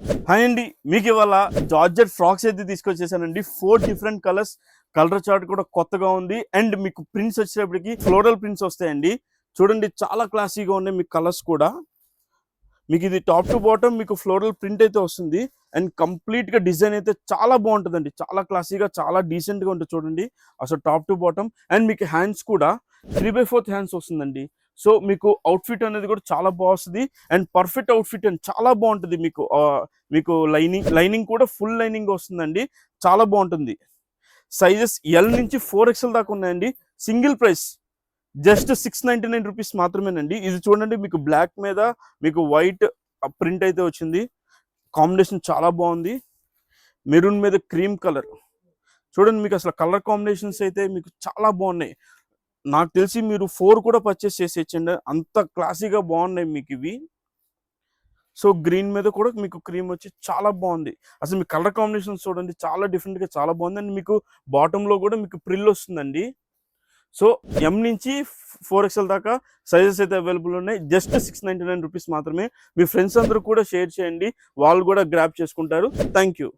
Hi అండి, మీకు ఇవాళ జార్జెట్ ఫ్రాక్స్ అయితే తీసుకొచ్చేసానండి. 4 డిఫరెంట్ కలర్స్. కలర్ చార్ట్ కూడా కొత్తగా ఉంది. అండ్ మీకు ప్రింట్స్ వచ్చేటప్పటికి ఫ్లోరల్ ప్రింట్స్ వస్తాయండి. చూడండి, చాలా క్లాసీగా ఉన్నాయి మీకు కలర్స్ కూడా. మీకు ఇది టాప్ టు బాటమ్ మీకు ఫ్లోరల్ ప్రింట్ అయితే వస్తుంది. అండ్ కంప్లీట్గా డిజైన్ అయితే చాలా బాగుంటుందండి. చాలా క్లాసీగా, చాలా డీసెంట్గా ఉంటుంది చూడండి అసలు టాప్ టు బాటమ్. అండ్ మీకు హ్యాండ్స్ కూడా 3/4 హ్యాండ్స్ వస్తుందండి. సో మీకు అవుట్ఫిట్ అనేది కూడా చాలా బాగుంటుంది. అండ్ పర్ఫెక్ట్ అవుట్ఫిట్ అండ్ చాలా బాగుంటుంది. మీకు లైనింగ్ కూడా ఫుల్ లైనింగ్ వస్తుందండి. చాలా బాగుంటుంది. సైజెస్ ఎల్ నుంచి 4XL దాకా ఉన్నాయండి. సింగిల్ ప్రైస్ జస్ట్ 699 రూపీస్ మాత్రమేనండి. ఇది చూడండి, మీకు బ్లాక్ మీద మీకు వైట్ ప్రింట్ అయితే వచ్చింది. కాంబినేషన్ చాలా బాగుంది. మెరూన్ మీద క్రీమ్ కలర్. చూడండి, మీకు అసలు కలర్ కాంబినేషన్స్ అయితే మీకు చాలా బాగున్నాయి. నాకు తెలిసి మీరు 4 కూడా పర్చేస్ చేసేయచ్చండి, అంత క్లాసీగా బాగున్నాయి మీకు ఇవి. సో గ్రీన్ మీద కూడా మీకు క్రీమ్ వచ్చి చాలా బాగుంది. అసలు మీ కలర్ కాంబినేషన్స్ చూడండి, చాలా డిఫరెంట్గా చాలా బాగుంది. అండ్ మీకు బాటంలో కూడా మీకు ప్రిల్ వస్తుందండి. సో ఎం నుంచి 4XL దాకా సైజెస్ అయితే అవైలబుల్ ఉన్నాయి. జస్ట్ 699 రూపీస్ మాత్రమే. మీ ఫ్రెండ్స్ అందరూ కూడా షేర్ చేయండి, వాళ్ళు కూడా గ్రాప్ చేసుకుంటారు. Thank you.